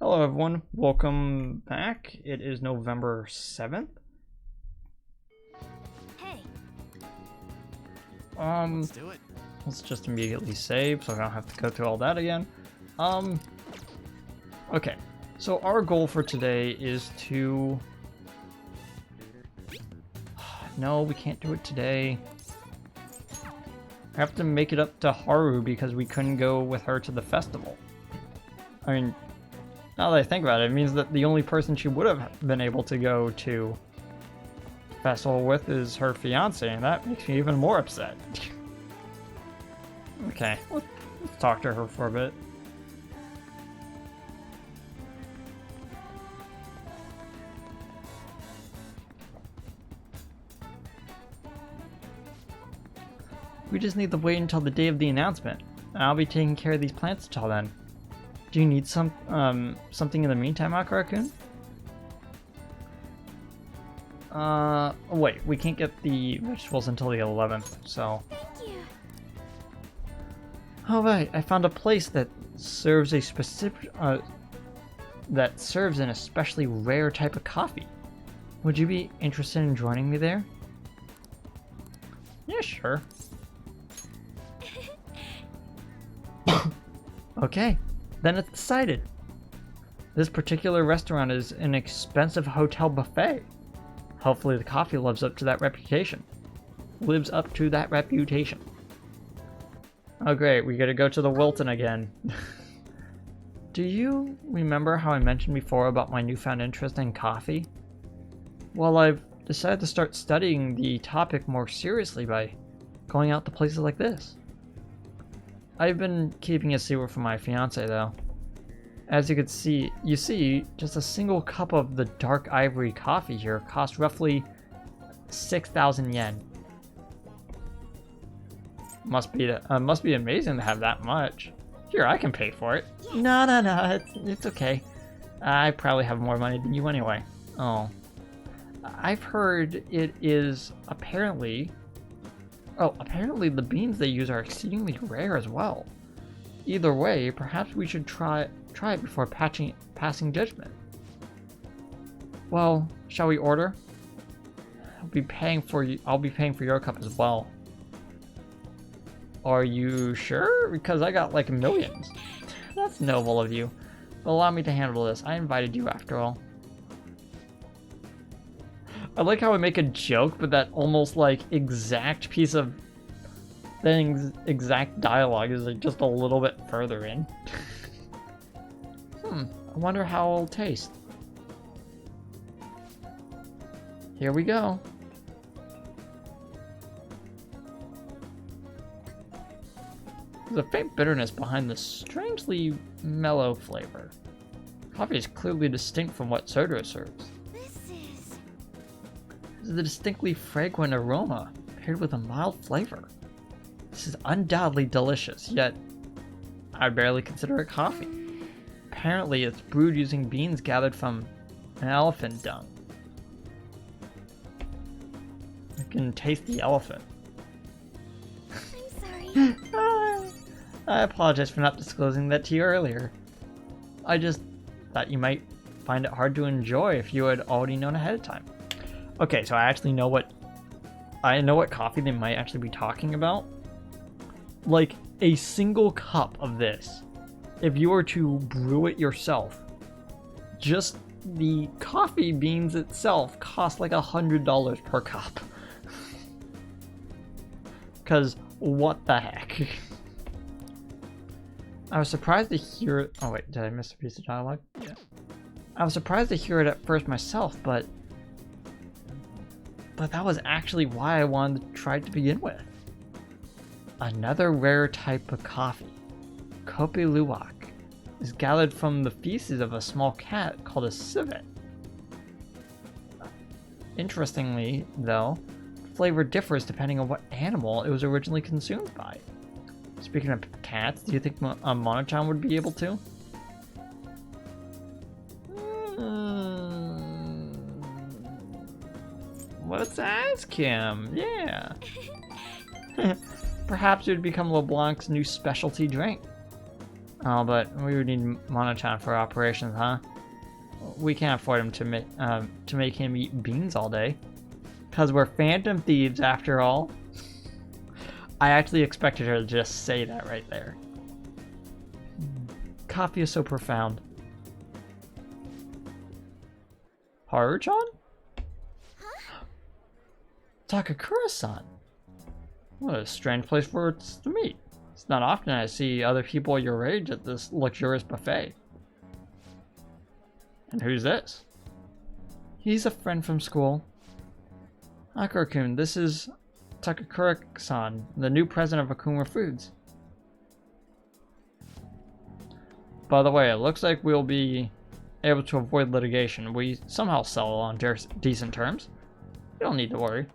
Hello everyone, welcome back. It is November 7th. Hey. Let's do it. Let's just immediately save so I don't have to go through all that again. Okay. So our goal for today is to... No, we can't do it today. I have to make it up to Haru because we couldn't go with her to the festival. I mean, now that I think about it, it means that the only person she would have been able to go to festival with is her fiance, and that makes me even more upset. Okay, let's talk to her for a bit. We just need to wait until the day of the announcement. I'll be taking care of these plants until then. Do you need something in the meantime, Raccoon? Wait, we can't get the vegetables until the 11th, so... Thank you. Alright, I found a place that serves a specific, that serves an especially rare type of coffee. Would you be interested in joining me there? Yeah, sure. Okay, then it's decided. This particular restaurant is an expensive hotel buffet. Hopefully the coffee lives up to that reputation. Oh great, we gotta go to the Wilton again. Do you remember how I mentioned before about my newfound interest in coffee? Well, I've decided to start studying the topic more seriously by going out to places like this. I've been keeping it secret from my fiance though. As you see, just a single cup of the dark ivory coffee here costs roughly 6,000 yen. Must be amazing to have that much. Here, I can pay for it. No, it's okay. I probably have more money than you anyway. Oh. I've heard it is apparently the beans they use are exceedingly rare as well. Either way, perhaps we should try it before passing judgment. Well, shall we order? I'll be paying for your cup as well. Are you sure? Because I got like millions. That's noble of you. But allow me to handle this. I invited you after all. I like how I make a joke, but that almost like exact piece of exact dialogue is like just a little bit further in. I wonder how it'll taste. Here we go. There's a faint bitterness behind the strangely mellow flavor. Coffee is clearly distinct from what Sojiro serves. This is a distinctly fragrant aroma paired with a mild flavor. This is undoubtedly delicious, yet I barely consider it coffee. Apparently, it's brewed using beans gathered from an elephant dung. I can taste the elephant. I'm sorry. I apologize for not disclosing that to you earlier. I just thought you might find it hard to enjoy if you had already known ahead of time. Okay, so I actually know what coffee they might actually be talking about. Like a single cup of this, if you were to brew it yourself, just the coffee beans itself cost like $100 per cup. Cause what the heck? I was surprised to hear it. Oh wait, did I miss a piece of dialogue? Yeah. I was surprised to hear it at first myself, but that was actually why I wanted to try it to begin with. Another rare type of coffee, Kope Luwak, is gathered from the feces of a small cat called a civet. Interestingly, though, flavor differs depending on what animal it was originally consumed by. Speaking of cats, do you think Monochan would be able to? Let's ask him. Yeah. Perhaps it would become LeBlanc's new specialty drink. Oh, but we would need Monochan for operations, huh? We can't afford him to make him eat beans all day. Cause we're phantom thieves after all. I actually expected her to just say that right there. Coffee is so profound. Haru-chan? Huh? Takakura-san. What a strange place for us to meet. It's not often I see other people your age at this luxurious buffet. And who's this? He's a friend from school. Akura-kun, this is Takakura-san, the new president of Akuma Foods. By the way, it looks like we'll be able to avoid litigation. We somehow settle on decent terms. You don't need to worry.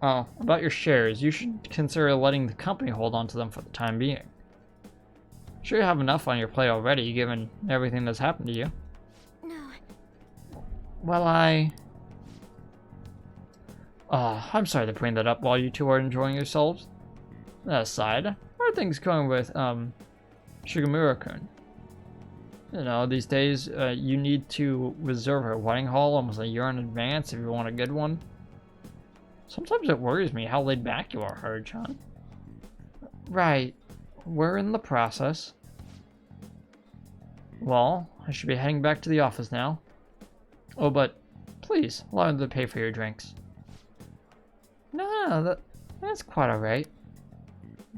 Oh, about your shares, you should consider letting the company hold on to them for the time being. Sure you have enough on your plate already, given everything that's happened to you. No. Well, I'm sorry to bring that up while you two are enjoying yourselves. That aside, how are things going with, Shigemura-kun? You know, these days, you need to reserve a wedding hall almost a year in advance if you want a good one. Sometimes it worries me how laid back you are, Haru-chan. Right. We're in the process. Well, I should be heading back to the office now. Oh, but please, allow me to pay for your drinks. No, that's quite alright.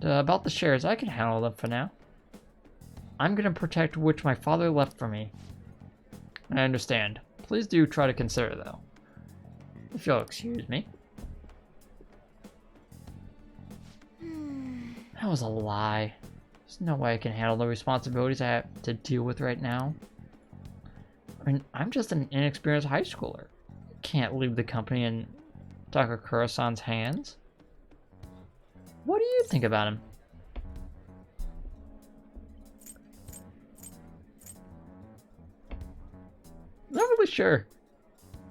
About the shares, I can handle them for now. I'm gonna protect which my father left for me. I understand. Please do try to consider, though. If you'll excuse me. That was a lie. There's no way I can handle the responsibilities I have to deal with right now. I mean, I'm just an inexperienced high schooler. Can't leave the company in Takakura-san's hands. What do you think about him? Not really sure.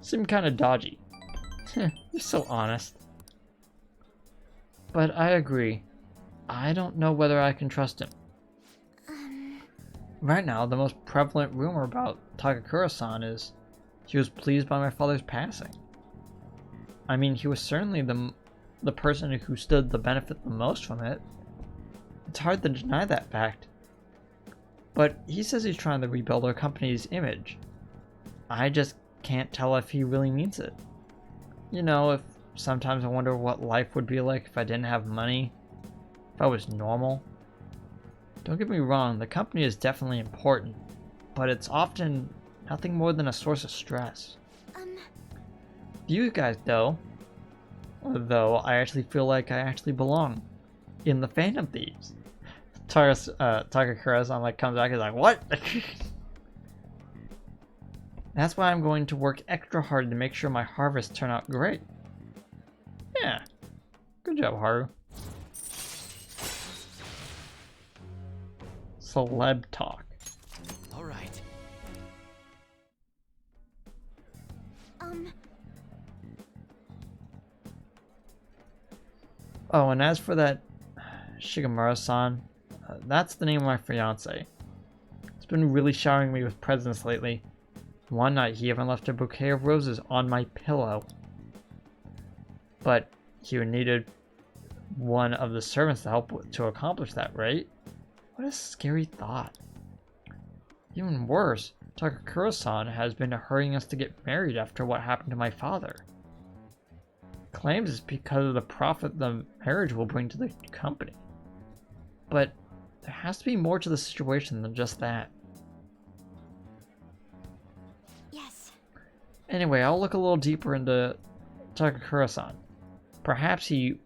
Seemed kind of dodgy. You're so honest. But I agree. I don't know whether I can trust him. Right now, the most prevalent rumor about Takakura-san is he was pleased by my father's passing. I mean, he was certainly the person who stood to benefit the most from it. It's hard to deny that fact. But he says he's trying to rebuild our company's image. I just can't tell if he really means it. You know, if sometimes I wonder what life would be like if I didn't have money, if I was normal. Don't get me wrong, the company is definitely important, but it's often nothing more than a source of stress. You guys, though, I actually feel like I actually belong in the Phantom Thieves. Takakura-san comes back and is like, what? That's why I'm going to work extra hard to make sure my harvests turn out great. Yeah. Good job, Haru. Celeb talk. All right. Oh, and as for that Shigemura-san, that's the name of my fiance. He's been really showering me with presents lately. One night he even left a bouquet of roses on my pillow. But he needed one of the servants to help to accomplish that, right? What a scary thought. Even worse, Takakura-san has been hurrying us to get married after what happened to my father. Claims it's because of the profit the marriage will bring to the company. But there has to be more to the situation than just that. Yes. Anyway, I'll look a little deeper into Takakura-san. Perhaps he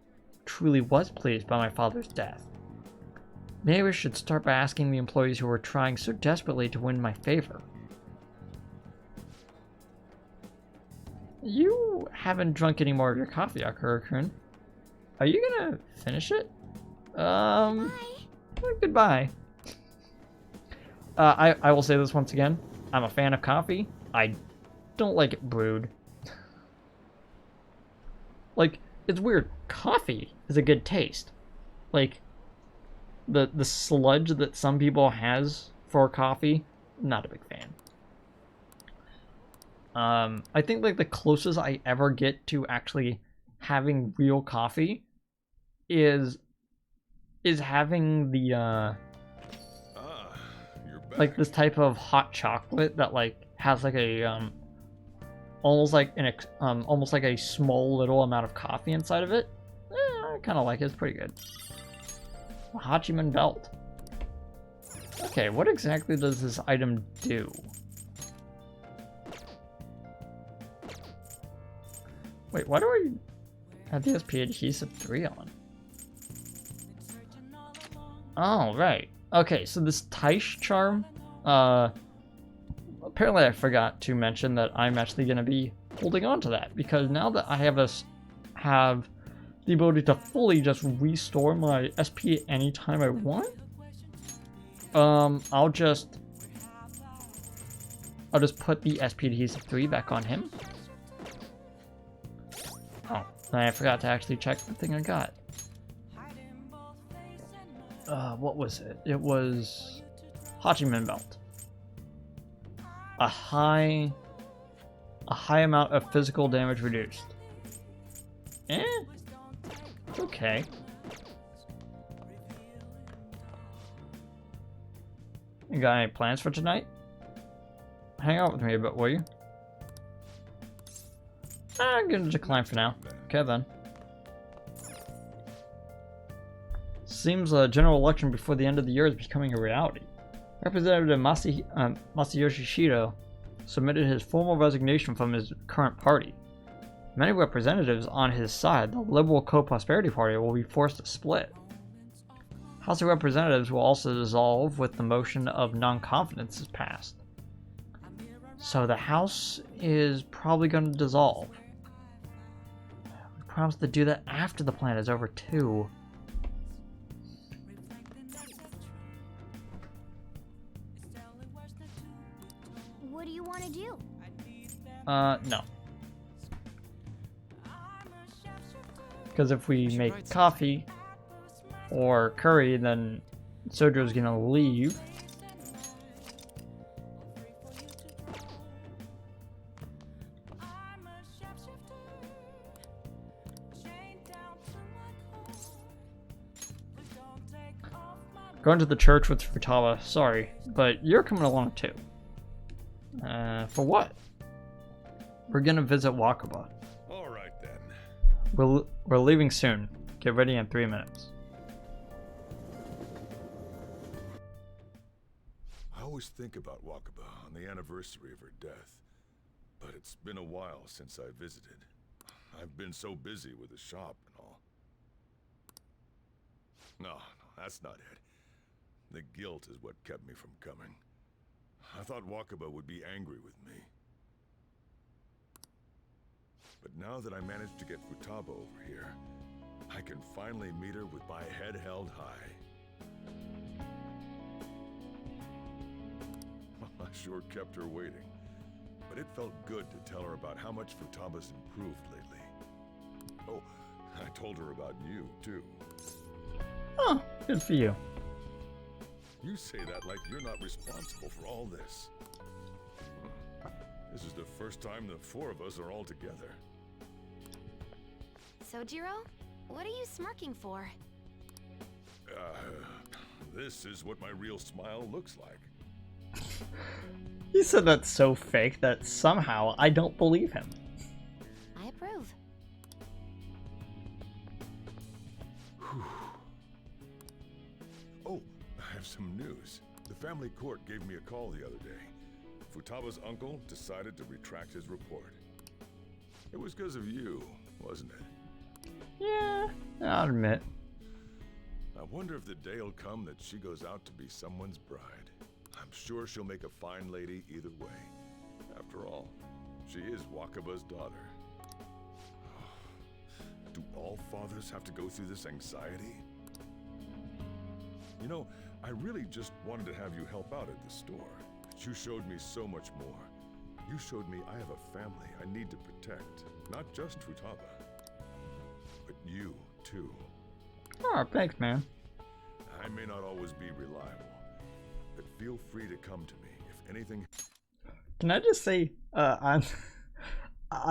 truly was pleased by my father's death. Maybe I should start by asking the employees who are trying so desperately to win my favor. You haven't drunk any more of your coffee, Akura-kun. Are you gonna finish it? Bye. Goodbye. I will say this once again. I'm a fan of coffee. I don't like it brewed. Like, it's weird. Coffee is a good taste. Like, the sludge that some people has for coffee, not a big fan. I think like the closest I ever get to actually having real coffee is having the like this type of hot chocolate that like has like a almost like almost like a small little amount of coffee inside of it. I kind of like it. It's pretty good. A hajiman belt. Okay, what exactly does this item do? Wait, why do I have the SP adhesive 3 on? Oh, right. Okay, so this Taish charm, apparently I forgot to mention that I'm actually going to be holding on to that, because now that I have the ability to fully just restore my SP anytime I want, I'll just put the SP adhesive 3 back on him. Oh, and I forgot to actually check the thing I got. What was it? It was hajiman belt. A high amount of physical damage reduced. It's okay. You got any plans for tonight? Hang out with me a bit, will you? I'm gonna decline for now. Okay then. Seems a general election before the end of the year is becoming a reality. Representative Masayoshi Shido submitted his formal resignation from his current party. Many representatives on his side, the Liberal Co-Prosperity Party, will be forced to split. House of Representatives will also dissolve with the motion of non-confidence is passed. So the House is probably going to dissolve. We promised to do that after the plan is over too. What do you want to do? No. Because if we make coffee or curry, then Sojiro's gonna leave. Going to the church with Futaba, sorry, but you're coming along too. For what? We're gonna visit Wakaba. Alright then. We're leaving soon. Get ready in 3 minutes. I always think about Wakaba on the anniversary of her death, but it's been a while since I visited. I've been so busy with the shop and all. No, that's not it. The guilt is what kept me from coming. I thought Wakaba would be angry with me. But now that I managed to get Futaba over here, I can finally meet her with my head held high. I sure kept her waiting, but it felt good to tell her about how much Futaba's improved lately. Oh, I told her about you, too. Oh, good for you. You say that like you're not responsible for all this. This is the first time the four of us are all together. Sojiro? What are you smirking for? This is what my real smile looks like. He said that's so fake that somehow I don't believe him. I approve. Oh, I have some news. The family court gave me a call the other day. Futaba's uncle decided to retract his report. It was because of you, wasn't it? Yeah, I'll admit. I wonder if the day will come that she goes out to be someone's bride. I'm sure she'll make a fine lady either way. After all, she is Wakaba's daughter. Do all fathers have to go through this anxiety? You know, I really just wanted to have you help out at the store. But you showed me so much more. You showed me I have a family I need to protect. Not just Futaba, but you, too. Oh, thanks, man. I may not always be reliable, but feel free to come to me if anything. Can I just say, I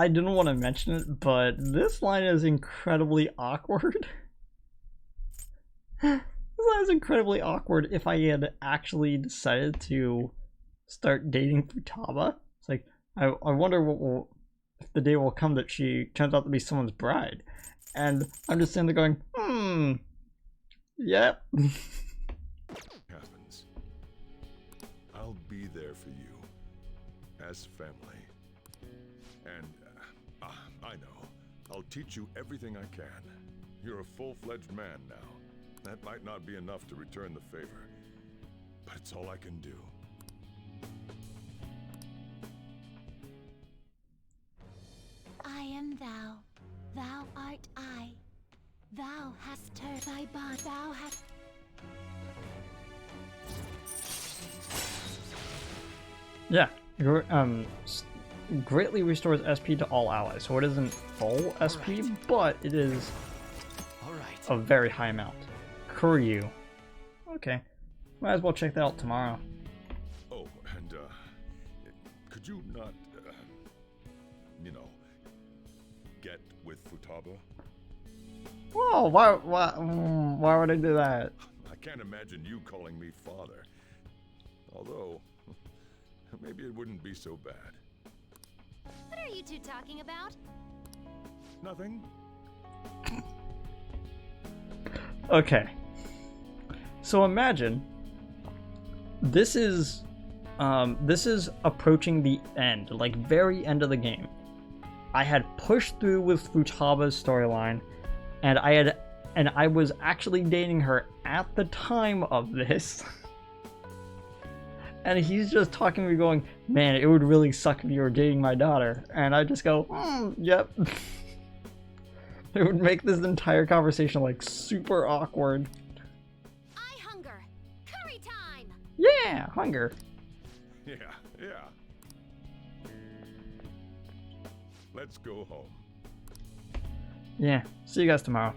didn't want to mention it, but this line is incredibly awkward. This line is incredibly awkward if I had actually decided to start dating Futaba. It's like, I wonder if the day will come that she turns out to be someone's bride. And I'm just sitting there going, yep. Happens. I'll be there for you, as family. And I know, I'll teach you everything I can. You're a full-fledged man now. That might not be enough to return the favor, but it's all I can do. I am thou, thou art I. Thou hast turned thy bond, thou hast... Yeah, greatly restores SP to all allies, so it isn't full SP, but it is a very high amount. Kuryu. Okay, might as well check that out tomorrow. Oh, and could you not, you know, get with Futaba? Whoa, why would I do that? I can't imagine you calling me father. Although, maybe it wouldn't be so bad. What are you two talking about? Nothing. Okay. So imagine this is approaching the end, like very end of the game. I had pushed through with Futaba's storyline, and I was actually dating her at the time of this. And he's just talking to me going, man, it would really suck if you were dating my daughter. And I just go, yep. It would make this entire conversation like super awkward. I hunger. Curry time. Yeah, hunger. Yeah. Let's go home. Yeah, see you guys tomorrow.